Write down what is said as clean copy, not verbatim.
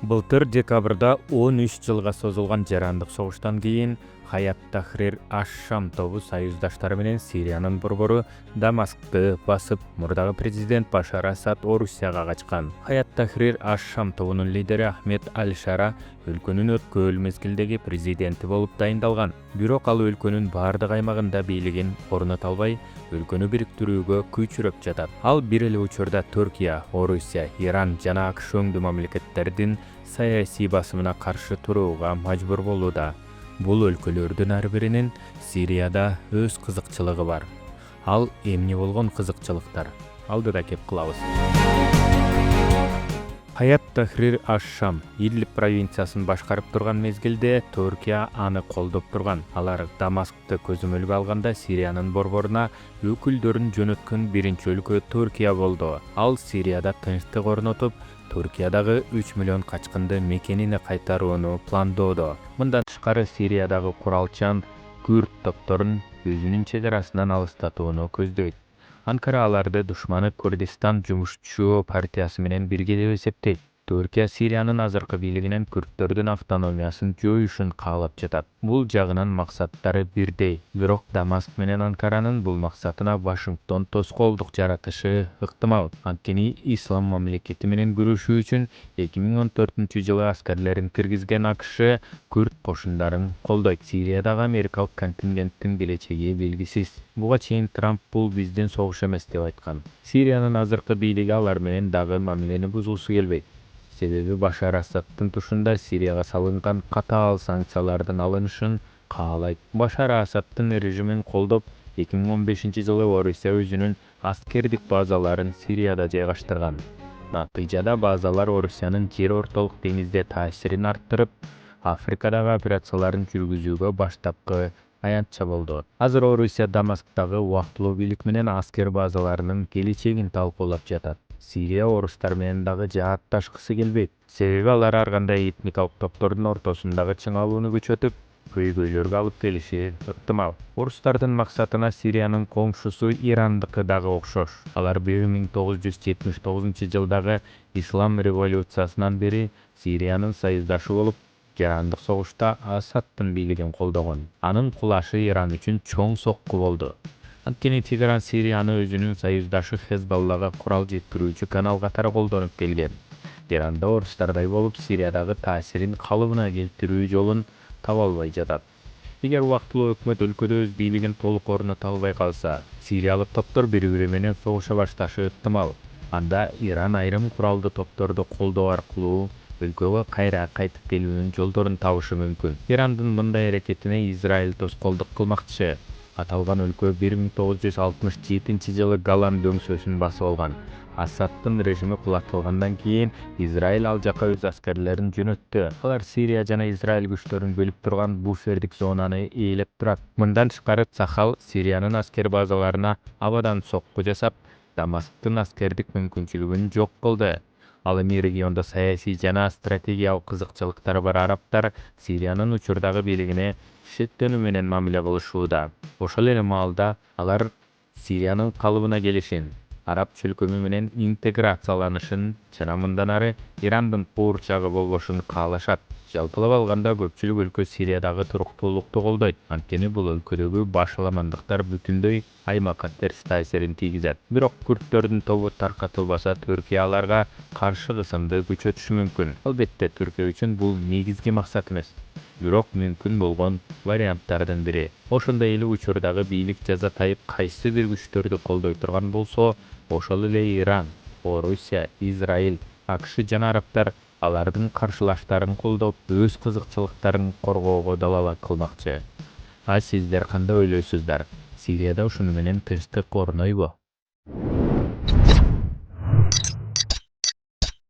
Былтыр декабрда 13 жылга созулган жарандык согуштан кийин Хаят Тахрир аш-Шам тобу союздаштары менен Сириянын борбору Дамаскты басып, мурдагы президент Башар Асад Орусияга качкан. Хаят Тахрир аш-Шам тобунун лидери Ахмед Аль-Шара өлкөнүн өткөөл мезгилдеги президенти болуп дайындалган. Бирок ал өлкөнүн баардык аймагында бийлигин орното албай, өлкөнү бириктирүүгө күчүрөп жатат. Ал бир эле учурда Түркия, Орусия, Иран жана АКШ өңдүү мамлекеттердин саясий басымына каршы турууга мажбур болууда. Бул өлкөлөрдүн ар биринин Сирияда өз кызыкчылыгы бар. Ал эмне болгон кызыкчылыктар? Алдыда кеп кылабыз. Хаят Тахрир аш-Шам Идлиб провинциясын башкарып турган мезгилде Түркия аны колдоп турган. Алар Дамаскты көзөмөлгө алганда Сириянын борборуна өкүлдөрүн жөнөткөн биринчи өлкө Түркия болду. Ал Сирияда тынчтык орнотуп, Түркиядагы 3 миллион качкынды мекенине кайтарууну пландоодо. Мындан тышкары Сириядагы куралчан күрд топторун өзүнүн чегарасынан алыстатууну көздөйт. Анкара аларды душманы Курдистан жумушчу партиясы менен бирге деп эсептейт. Түркия Сириянын азыркы бийлигинен күрдтөрдүн автономиясын жоюшун каалап жатат. Бул жагынан максаттары бирдей, бирок Дамаск менен Анкаранын бул максатына Вашингтон тоскоолдук жаратышы ыктымал. Анткени ислам мамлекети менен күрөшүү үчүн 2014-жылы аскерлерин киргизген АКШ күрд кошундарын колдойт. Сириядагы америкалык контингенттин келечеги белгисиз. Буга чейин Трамп бул биздин согуш эмес деп айткан. Сириянын азыркы бийлиги алар менен дагы мамилени бузгусу келбейт. Себеби Башар Асадтын тушунда Сирияга салынган катаал санкциялардын алынышын каалайт. Башар Асадтын режимин колдоп, 2015-жылы Орусия өзүнүн аскердик базаларын Сирияда жайгаштырган. Натыйжада базалар Орусиянын жер ортолук деңизде таасирин арттырып, Африкадагы операцияларын жүргүзүүгө баштапкы аянтча болду. Азыр Орусия Дамасктагы убактылуу бийлик менен аскер базаларынын келечегин талкуулап жатат. Сирия орустар менен дагы жаатташкысы келбейт. Себеби алар ар кандай этникалык топтордун ортосундагы чыңалууну күчөтүп, көйгөйлөргө алып келиши ыктымал. Орустардын максатына Сириянын коңшусу Ирандыкы дагы окшош. Алар 1979-жылдагы ислам революциясынан бери Сириянын союздашы болуп, жарандык согушта Асадтын бийлигин колдогон. Анын кулашы Иран үчүн чоң сокку болду. Анткени Тегеран Сирияны өзүнүн союздашы Хезболлага курал жеткирүүчү канал катары колдонуп келген. Иранда орустардай болуп Сириядагы таасирин калыбына келтирүү жолун таба албай жатат. Эгер убактылуу өкмөт өлкөдө өз бийлигин толук орното албай калса, сириялык топтор бири-бири менен согуша башташы ыктымал. Анда Иран айрым куралдуу топторду колдоо аркылуу өлкөгө кайра кайтып келүүнүн жолдорун табышы мүмкүн. Ирандын мындай аракетине Израиль тоскоолдук кылмакчы. Аталган өлкө 1967-жылы Голан дөңсөсүн басып алган. Асадтын режими кулатылгандан кийин Израиль ал жака өз аскерлерин жөнөттү. Алар Сирия жана Израиль күчтөрүн бөлүп турган буфердик зонаны ээлеп турат. Мындан тышкары Цахал Сириянын аскер базаларына абадан сокку жасап, Дамасктын аскердик мүмкүнчүлүгүн жок кылды. Ал эми региондо саясий жана стратегиялык кызыкчылыктары бар арабтар Сириянын учурдагы бийлигине шеттенүү менен мамиле кылышууда. Ошол эле маалда алар Сириянын калыбына келишин, араб чөлкөмү менен интеграцияланышын жана мындан ары Ирандын куурчагы болбошун каалашат. Жалпылап алганда көпчүлүк өлкө Сириядагы туруктуулукту колдойт, анткени бул өлкөдөгү башаламандыктар бүтүндөй аймакка терс таасирин тийгизет. Бирок күрдтөрдүн тобу таркатылбаса, Түркия аларга каршы кысымды күчөтүшү мүмкүн. Албетте, Түркия үчүн бул негизги максат эмес, бирок мүмкүн болгон варианттардын бири. Ошондой эле учурдагы бийлик жазатайып кайсы бир күчтөрдү колдой турган болсо, ошол эле Иран, Орусия, Израиль, АКШ жана арабтар алардын каршылаштарын колдоп, өз кызыкчылыктарын коргоого далала кылмакчы. А сиздер кандай ойлойсуздар? Сирияда ушуну менен тынчтык орнойбу?